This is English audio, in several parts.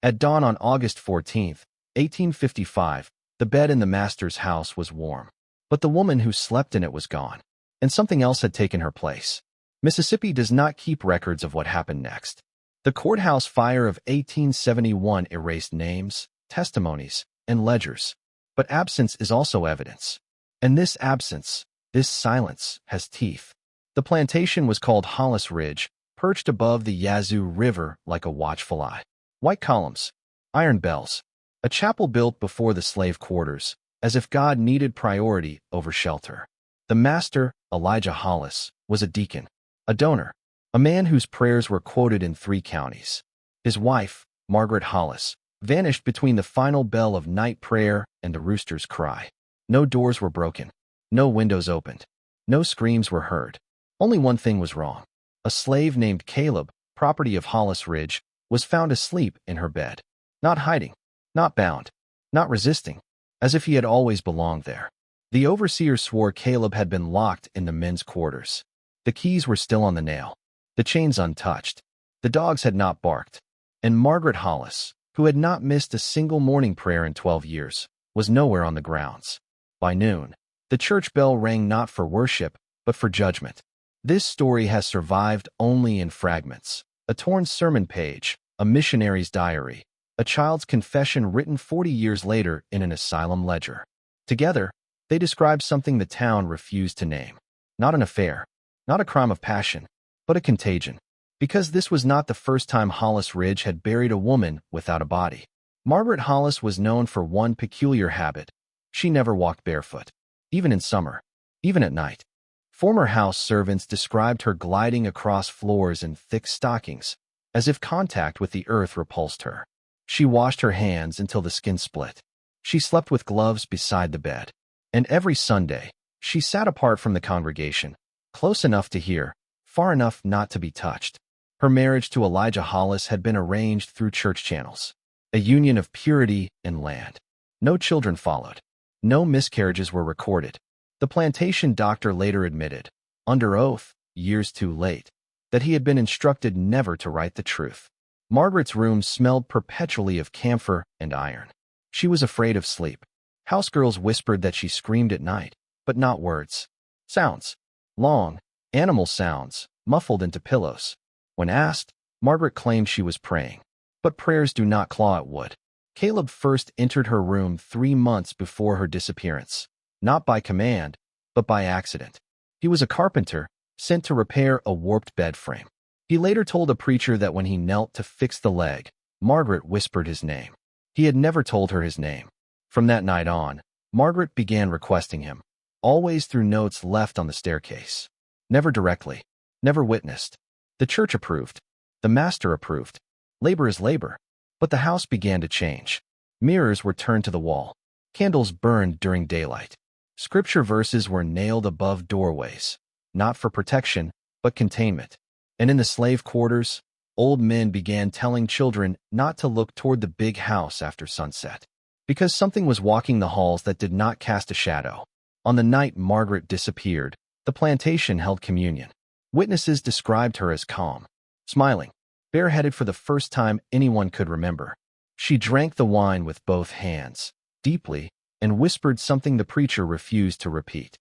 At dawn on August 14th, 1855, the bed in the master's house was warm. But the woman who slept in it was gone, and something else had taken her place. Mississippi does not keep records of what happened next. The courthouse fire of 1871 erased names, testimonies, and ledgers. But absence is also evidence. And this absence, this silence, has teeth. The plantation was called Hollis Ridge, perched above the Yazoo River like a watchful eye. White columns, iron bells, a chapel built before the slave quarters, as if God needed priority over shelter. The master, Elijah Hollis, was a deacon, a donor, a man whose prayers were quoted in 3 counties. His wife, Margaret Hollis, vanished between the final bell of night prayer and the rooster's cry. No doors were broken, no windows opened, no screams were heard. Only one thing was wrong. A slave named Caleb, property of Hollis Ridge, was found asleep in her bed. Not hiding, not bound, not resisting, as if he had always belonged there. The overseer swore Caleb had been locked in the men's quarters. The keys were still on the nail, the chains untouched. The dogs had not barked. And Margaret Hollis, who had not missed a single morning prayer in 12 years, was nowhere on the grounds. By noon, the church bell rang not for worship, but for judgment. This story has survived only in fragments: a torn sermon page, a missionary's diary, a child's confession written 40 years later in an asylum ledger. Together, they describe something the town refused to name. Not an affair, not a crime of passion, but a contagion. Because this was not the first time Hollis Ridge had buried a woman without a body. Margaret Hollis was known for one peculiar habit. She never walked barefoot, even in summer, even at night. Former house servants described her gliding across floors in thick stockings, as if contact with the earth repulsed her. She washed her hands until the skin split. She slept with gloves beside the bed. And every Sunday, she sat apart from the congregation, close enough to hear, far enough not to be touched. Her marriage to Elijah Hollis had been arranged through church channels, a union of purity and land. No children followed. No miscarriages were recorded. The plantation doctor later admitted, under oath, years too late, that he had been instructed never to write the truth. Margaret's room smelled perpetually of camphor and iron. She was afraid of sleep. Housegirls whispered that she screamed at night, but not words. Sounds. Long, animal sounds, muffled into pillows. When asked, Margaret claimed she was praying. But prayers do not claw at wood. Caleb first entered her room 3 months before her disappearance, not by command, but by accident. He was a carpenter, sent to repair a warped bed frame. He later told a preacher that when he knelt to fix the leg, Margaret whispered his name. He had never told her his name. From that night on, Margaret began requesting him, always through notes left on the staircase. Never directly, never witnessed. The church approved. The master approved. Labor is labor. But the house began to change. Mirrors were turned to the wall. Candles burned during daylight. Scripture verses were nailed above doorways, not for protection, but containment. And in the slave quarters, old men began telling children not to look toward the big house after sunset, because something was walking the halls that did not cast a shadow. On the night Margaret disappeared, the plantation held communion. Witnesses described her as calm, smiling, bareheaded for the first time anyone could remember. She drank the wine with both hands, deeply, and whispered something the preacher refused to repeat.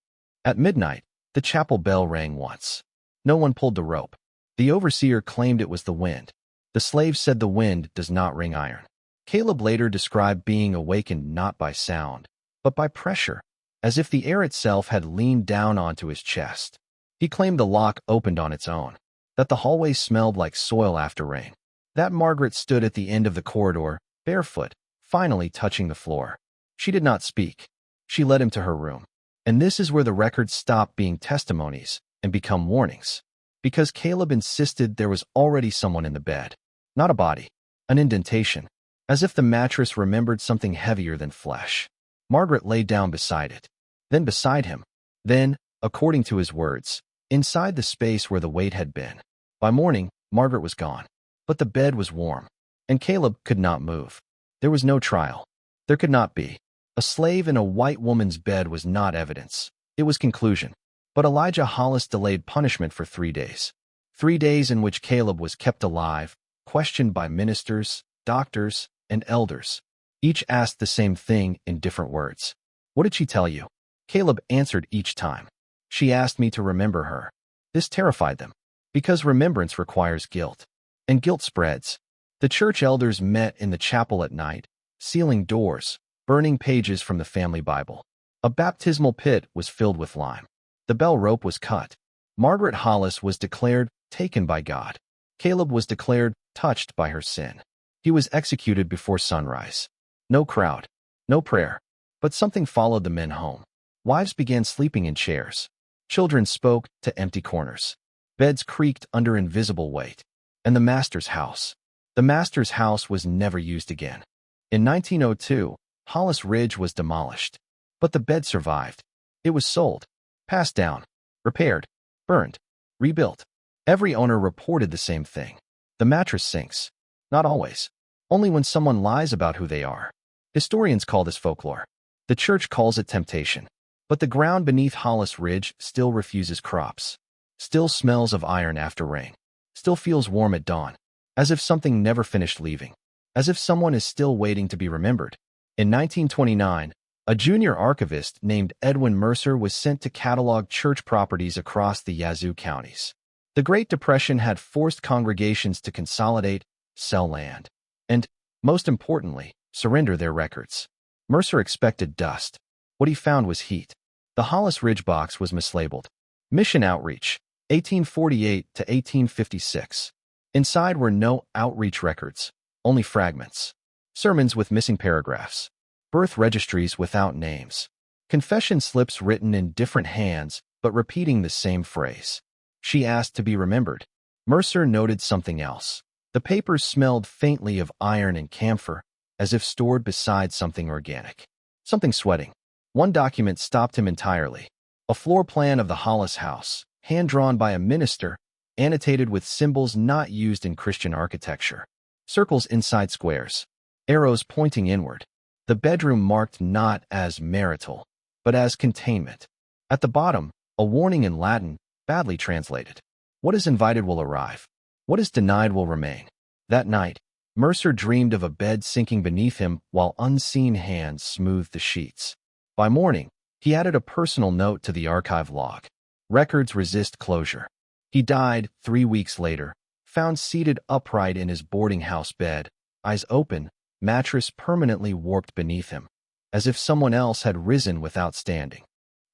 At midnight, the chapel bell rang once. No one pulled the rope. The overseer claimed it was the wind. The slave said the wind does not ring iron. Caleb later described being awakened not by sound, but by pressure, as if the air itself had leaned down onto his chest. He claimed the lock opened on its own, that the hallway smelled like soil after rain, that Margaret stood at the end of the corridor, barefoot, finally touching the floor. She did not speak. She led him to her room. And this is where the records stop being testimonies and become warnings. Because Caleb insisted there was already someone in the bed. Not a body, an indentation, as if the mattress remembered something heavier than flesh. Margaret lay down beside it, then beside him, then, according to his words, inside the space where the weight had been. By morning, Margaret was gone, but the bed was warm, and Caleb could not move. There was no trial. There could not be. A slave in a white woman's bed was not evidence. It was conclusion. But Elijah Hollis delayed punishment for 3 days. 3 days in which Caleb was kept alive, questioned by ministers, doctors, and elders. Each asked the same thing in different words. What did she tell you? Caleb answered each time. She asked me to remember her. This terrified them, because remembrance requires guilt, and guilt spreads. The church elders met in the chapel at night, sealing doors, burning pages from the family Bible. A baptismal pit was filled with lime. The bell rope was cut. Margaret Hollis was declared taken by God. Caleb was declared touched by her sin. He was executed before sunrise. No crowd, no prayer, but something followed the men home. Wives began sleeping in chairs. Children spoke to empty corners. Beds creaked under invisible weight. And the master's house. The master's house was never used again. In 1902, Hollis Ridge was demolished. But the bed survived. It was sold, passed down, repaired, burned, rebuilt. Every owner reported the same thing. The mattress sinks. Not always. Only when someone lies about who they are. Historians call this folklore. The church calls it temptation. But the ground beneath Hollis Ridge still refuses crops. Still smells of iron after rain. Still feels warm at dawn. As if something never finished leaving. As if someone is still waiting to be remembered. In 1929, a junior archivist named Edwin Mercer was sent to catalog church properties across the Yazoo counties. The Great Depression had forced congregations to consolidate, sell land, and, most importantly, surrender their records. Mercer expected dust. What he found was heat. The Hollis Ridge box was mislabeled. Mission Outreach, 1848 to 1856. Inside were no outreach records, only fragments. Sermons with missing paragraphs. Birth registries without names. Confession slips written in different hands, but repeating the same phrase. She asked to be remembered. Mercer noted something else. The papers smelled faintly of iron and camphor, as if stored beside something organic. Something sweating. One document stopped him entirely. A floor plan of the Hollis house, hand-drawn by a minister, annotated with symbols not used in Christian architecture. Circles inside squares. Arrows pointing inward. The bedroom marked not as marital, but as containment. At the bottom, a warning in Latin, badly translated. What is invited will arrive. What is denied will remain. That night, Mercer dreamed of a bed sinking beneath him while unseen hands smoothed the sheets. By morning, he added a personal note to the archive log. Records resist closure. He died 3 weeks later, found seated upright in his boarding house bed, eyes open, mattress permanently warped beneath him, as if someone else had risen without standing.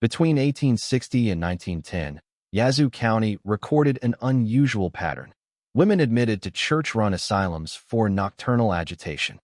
Between 1860 and 1910, Yazoo County recorded an unusual pattern. Women admitted to church-run asylums for nocturnal agitation.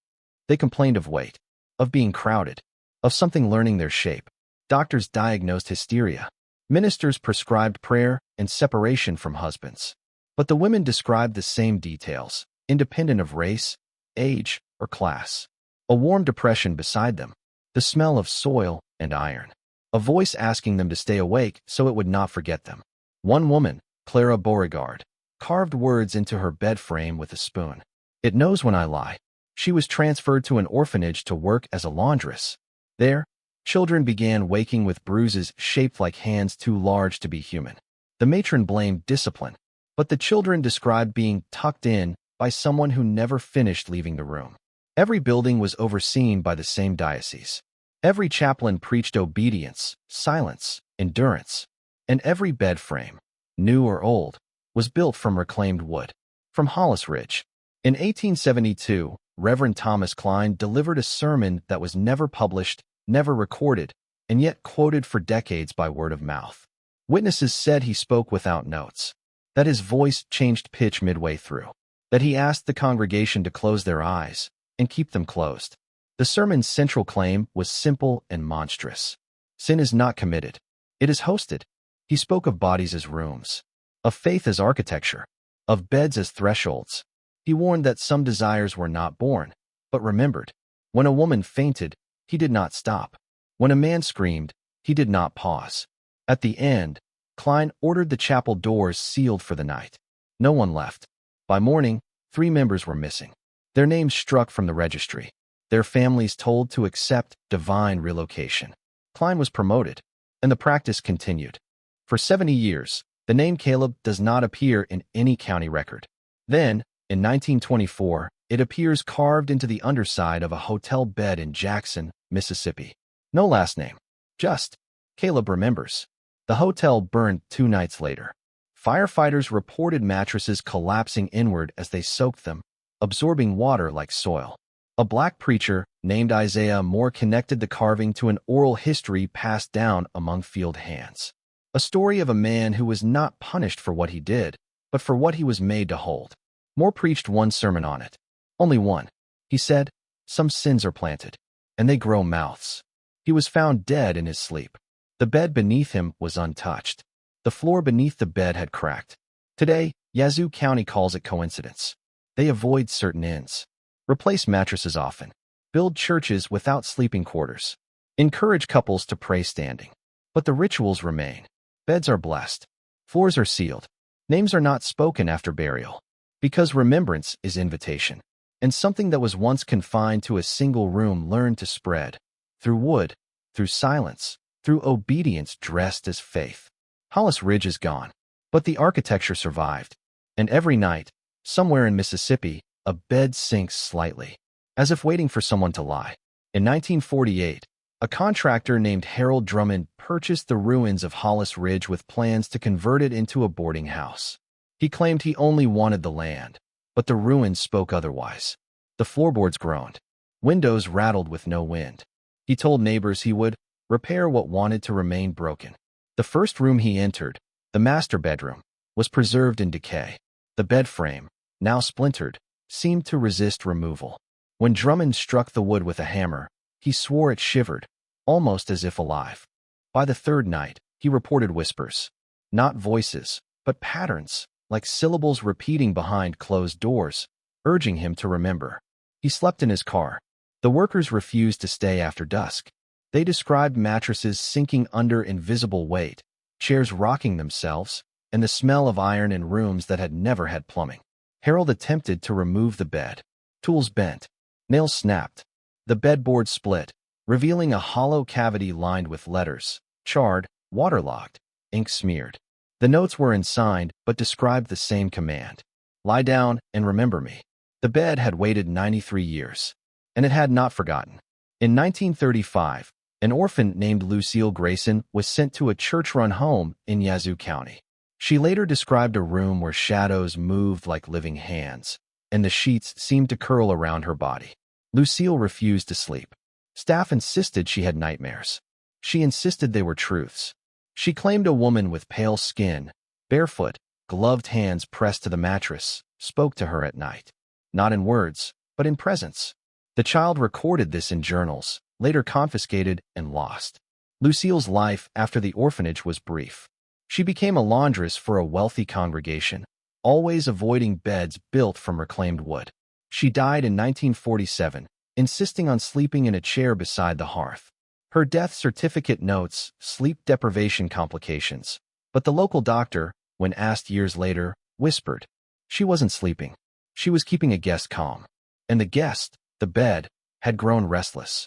They complained of weight, of being crowded, of something learning their shape. Doctors diagnosed hysteria. Ministers prescribed prayer and separation from husbands. But the women described the same details, independent of race, age, or class. A warm depression beside them, the smell of soil and iron. A voice asking them to stay awake so it would not forget them. One woman, Clara Beauregard, carved words into her bed frame with a spoon. It knows when I lie. She was transferred to an orphanage to work as a laundress. There, children began waking with bruises shaped like hands too large to be human. The matron blamed discipline, but the children described being tucked in by someone who never finished leaving the room. Every building was overseen by the same diocese. Every chaplain preached obedience, silence, endurance. And every bed frame, new or old, was built from reclaimed wood. From Hollis Ridge. In 1872, Reverend Thomas Klein delivered a sermon that was never published, never recorded, and yet quoted for decades by word of mouth. Witnesses said he spoke without notes, that his voice changed pitch midway through, that he asked the congregation to close their eyes and keep them closed. The sermon's central claim was simple and monstrous. Sin is not committed. It is hosted. He spoke of bodies as rooms, of faith as architecture, of beds as thresholds. He warned that some desires were not born, but remembered. When a woman fainted, he did not stop. When a man screamed, he did not pause. At the end, Klein ordered the chapel doors sealed for the night. No one left. By morning, 3 members were missing. Their names struck from the registry. Their families told to accept divine relocation. Klein was promoted, and the practice continued. For 70 years, the name Caleb does not appear in any county record. Then, In 1924, it appears carved into the underside of a hotel bed in Jackson, Mississippi. No last name. Just, Caleb remembers. The hotel burned 2 nights later. Firefighters reported mattresses collapsing inward as they soaked them, absorbing water like soil. A black preacher named Isaiah Moore connected the carving to an oral history passed down among field hands. A story of a man who was not punished for what he did, but for what he was made to hold. Moore preached one sermon on it. Only one. He said, "Some sins are planted, and they grow mouths." He was found dead in his sleep. The bed beneath him was untouched. The floor beneath the bed had cracked. Today, Yazoo County calls it coincidence. They avoid certain inns. Replace mattresses often. Build churches without sleeping quarters. Encourage couples to pray standing. But the rituals remain. Beds are blessed. Floors are sealed. Names are not spoken after burial. Because remembrance is invitation. And something that was once confined to a single room learned to spread. Through wood, through silence, through obedience dressed as faith. Hollis Ridge is gone. But the architecture survived. And every night, somewhere in Mississippi, a bed sinks slightly, as if waiting for someone to lie. In 1948, a contractor named Harold Drummond purchased the ruins of Hollis Ridge with plans to convert it into a boarding house. He claimed he only wanted the land, but the ruins spoke otherwise. The floorboards groaned. Windows rattled with no wind. He told neighbors he would repair what wanted to remain broken. The first room he entered, the master bedroom, was preserved in decay. The bed frame, now splintered, seemed to resist removal. When Drummond struck the wood with a hammer, he swore it shivered, almost as if alive. By the third night, he reported whispers. Not voices, but patterns, like syllables repeating behind closed doors, urging him to remember. He slept in his car. The workers refused to stay after dusk. They described mattresses sinking under invisible weight, chairs rocking themselves, and the smell of iron in rooms that had never had plumbing. Harold attempted to remove the bed. Tools bent. Nails snapped. The bedboard split, revealing a hollow cavity lined with letters, charred, waterlogged, ink smeared. The notes were unsigned but described the same command. Lie down and remember me. The bed had waited 93 years, and it had not forgotten. In 1935, an orphan named Lucille Grayson was sent to a church-run home in Yazoo County. She later described a room where shadows moved like living hands, and the sheets seemed to curl around her body. Lucille refused to sleep. Staff insisted she had nightmares. She insisted they were truths. She claimed a woman with pale skin, barefoot, gloved hands pressed to the mattress, spoke to her at night. Not in words, but in presence. The child recorded this in journals, later confiscated and lost. Lucille's life after the orphanage was brief. She became a laundress for a wealthy congregation, always avoiding beds built from reclaimed wood. She died in 1947, insisting on sleeping in a chair beside the hearth. Her death certificate notes sleep deprivation complications, but the local doctor, when asked years later, whispered she wasn't sleeping. She was keeping a guest calm. And the guest, the bed, had grown restless.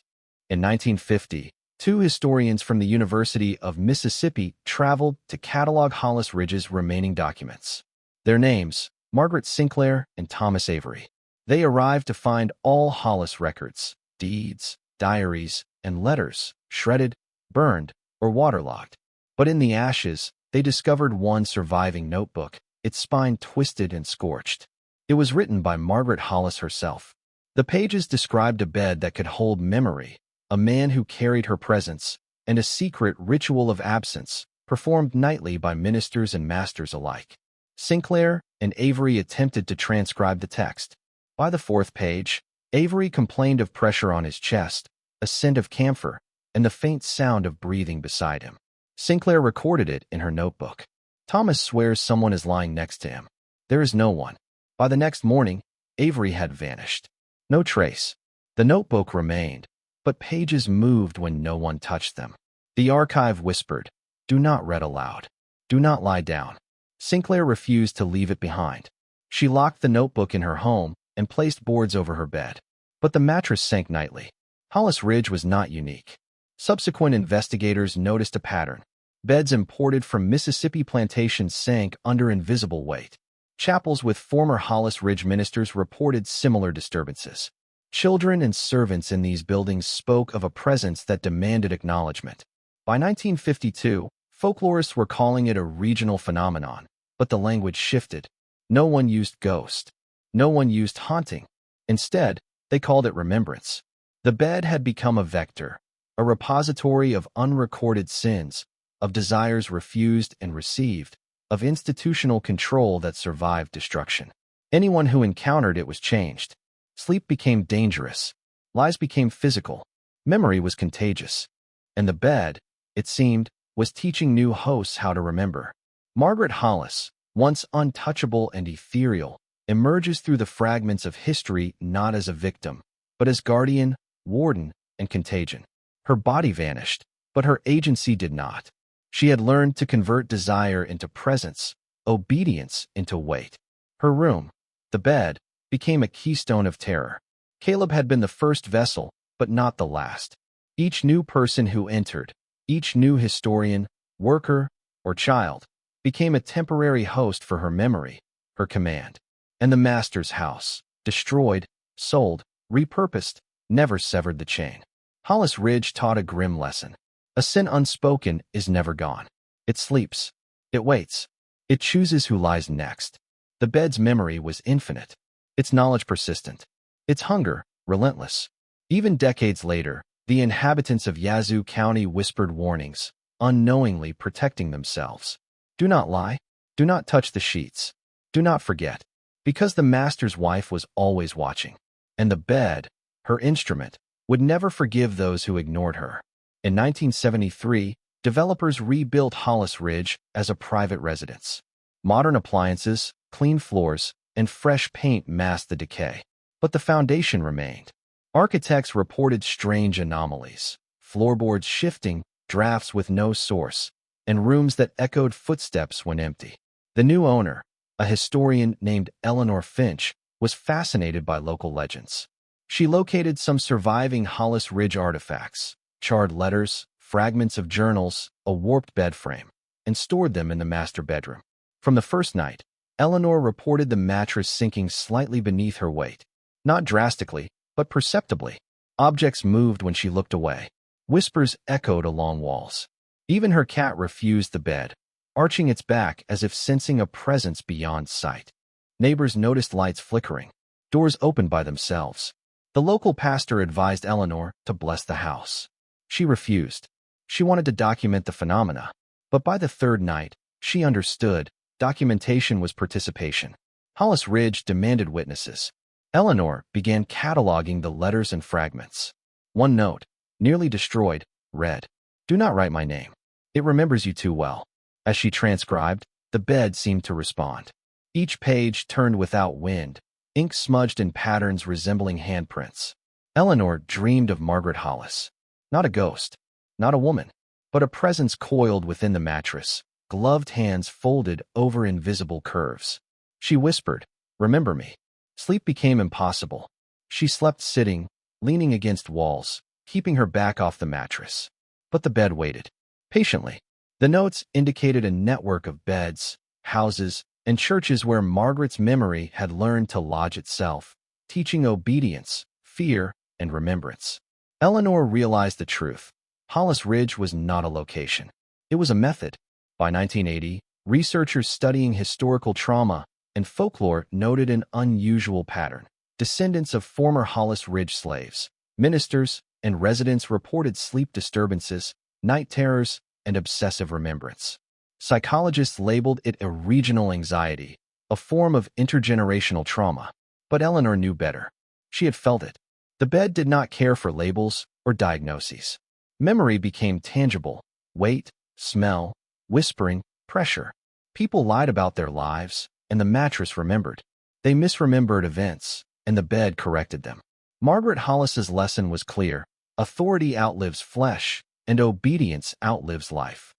In 1950, 2 historians from the University of Mississippi traveled to catalog Hollis Ridge's remaining documents. Their names, Margaret Sinclair and Thomas Avery. They arrived to find all Hollis records, deeds, diaries, and letters, shredded, burned, or waterlogged. But in the ashes, they discovered one surviving notebook, its spine twisted and scorched. It was written by Margaret Hollis herself. The pages described a bed that could hold memory, a man who carried her presence, and a secret ritual of absence, performed nightly by ministers and masters alike. Sinclair and Avery attempted to transcribe the text. By the 4th page, Avery complained of pressure on his chest, a scent of camphor, and the faint sound of breathing beside him. Sinclair recorded it in her notebook. Thomas swears someone is lying next to him. There is no one. By the next morning, Avery had vanished. No trace. The notebook remained, but pages moved when no one touched them. The archive whispered, "Do not read aloud. Do not lie down." Sinclair refused to leave it behind. She locked the notebook in her home and placed boards over her bed. But the mattress sank nightly. Hollis Ridge was not unique. Subsequent investigators noticed a pattern. Beds imported from Mississippi plantations sank under invisible weight. Chapels with former Hollis Ridge ministers reported similar disturbances. Children and servants in these buildings spoke of a presence that demanded acknowledgement. By 1952, folklorists were calling it a regional phenomenon, but the language shifted. No one used ghost. No one used haunting. Instead, they called it remembrance. The bed had become a vector, a repository of unrecorded sins, of desires refused and received, of institutional control that survived destruction. Anyone who encountered it was changed. Sleep became dangerous. Lies became physical. Memory was contagious. And the bed, it seemed, was teaching new hosts how to remember. Margaret Hollis, once untouchable and ethereal, emerges through the fragments of history not as a victim, but as guardian, warden, and contagion. Her body vanished, but her agency did not. She had learned to convert desire into presence, obedience into weight. Her room, the bed, became a keystone of terror. Caleb had been the first vessel, but not the last. Each new person who entered, each new historian, worker, or child, became a temporary host for her memory, her command. And the master's house, destroyed, sold, repurposed, never severed the chain. Hollis Ridge taught a grim lesson. A sin unspoken is never gone. It sleeps. It waits. It chooses who lies next. The bed's memory was infinite. Its knowledge persistent. Its hunger relentless. Even decades later, the inhabitants of Yazoo County whispered warnings, unknowingly protecting themselves. Do not lie. Do not touch the sheets. Do not forget. Because the master's wife was always watching. And the bed, her instrument, would never forgive those who ignored her. In 1973, developers rebuilt Hollis Ridge as a private residence. Modern appliances, clean floors, and fresh paint masked the decay. But the foundation remained. Architects reported strange anomalies, floorboards shifting, drafts with no source, and rooms that echoed footsteps when empty. The new owner, a historian named Eleanor Finch, was fascinated by local legends. She located some surviving Hollis Ridge artifacts, charred letters, fragments of journals, a warped bed frame, and stored them in the master bedroom. From the first night, Eleanor reported the mattress sinking slightly beneath her weight. Not drastically, but perceptibly. Objects moved when she looked away. Whispers echoed along walls. Even her cat refused the bed, arching its back as if sensing a presence beyond sight. Neighbors noticed lights flickering, doors opened by themselves. The local pastor advised Eleanor to bless the house. She refused. She wanted to document the phenomena. But by the third night, she understood. Documentation was participation. Hollis Ridge demanded witnesses. Eleanor began cataloging the letters and fragments. One note, nearly destroyed, read, "Do not write my name. It remembers you too well." As she transcribed, the bed seemed to respond. Each page turned without wind, ink smudged in patterns resembling handprints. Eleanor dreamed of Margaret Hollis. Not a ghost, not a woman, but a presence coiled within the mattress, gloved hands folded over invisible curves. She whispered, "Remember me." Sleep became impossible. She slept sitting, leaning against walls, keeping her back off the mattress. But the bed waited. Patiently. The notes indicated a network of beds, houses, and churches where Margaret's memory had learned to lodge itself, teaching obedience, fear, and remembrance. Eleanor realized the truth. Hollis Ridge was not a location. It was a method. By 1980, researchers studying historical trauma and folklore noted an unusual pattern. Descendants of former Hollis Ridge slaves, ministers, and residents reported sleep disturbances, night terrors, and obsessive remembrance. Psychologists labeled it a regional anxiety, a form of intergenerational trauma. But Eleanor knew better. She had felt it. The bed did not care for labels or diagnoses. Memory became tangible: weight, smell, whispering, pressure. People lied about their lives, and the mattress remembered. They misremembered events, and the bed corrected them. Margaret Hollis's lesson was clear. Authority outlives flesh, and obedience outlives life.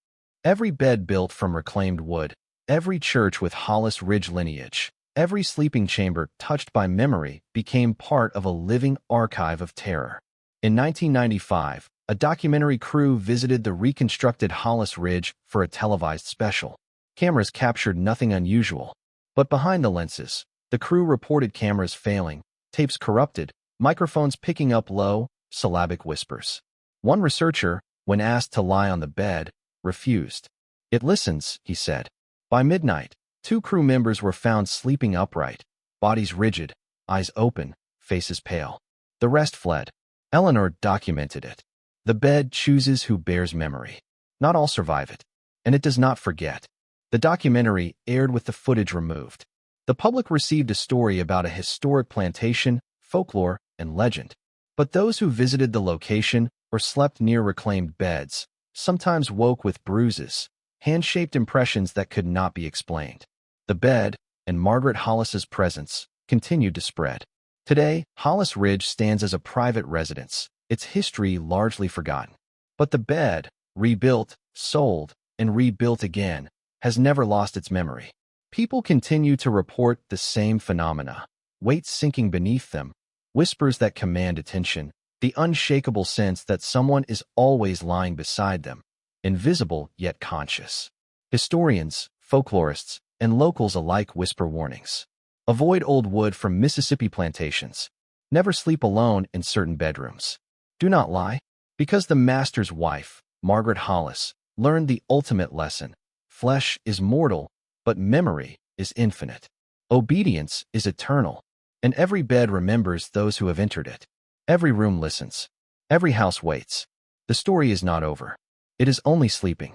Every bed built from reclaimed wood, every church with Hollis Ridge lineage, every sleeping chamber touched by memory became part of a living archive of terror. In 1995, a documentary crew visited the reconstructed Hollis Ridge for a televised special. Cameras captured nothing unusual. But behind the lenses, the crew reported cameras failing, tapes corrupted, microphones picking up low, syllabic whispers. One researcher, when asked to lie on the bed, refused. "It listens," he said. By midnight, 2 crew members were found sleeping upright, bodies rigid, eyes open, faces pale. The rest fled. Eleanor documented it. The bed chooses who bears memory. Not all survive it. And it does not forget. The documentary aired with the footage removed. The public received a story about a historic plantation, folklore, and legend. But those who visited the location or slept near reclaimed beds sometimes woke with bruises, hand-shaped impressions that could not be explained. The bed, and Margaret Hollis's presence, continued to spread. Today, Hollis Ridge stands as a private residence, its history largely forgotten. But the bed, rebuilt, sold, and rebuilt again, has never lost its memory. People continue to report the same phenomena, weight sinking beneath them, whispers that command attention, the unshakable sense that someone is always lying beside them, invisible yet conscious. Historians, folklorists, and locals alike whisper warnings. Avoid old wood from Mississippi plantations. Never sleep alone in certain bedrooms. Do not lie, because the master's wife, Margaret Hollis, learned the ultimate lesson. Flesh is mortal, but memory is infinite. Obedience is eternal, and every bed remembers those who have entered it. Every room listens. Every house waits. The story is not over. It is only sleeping.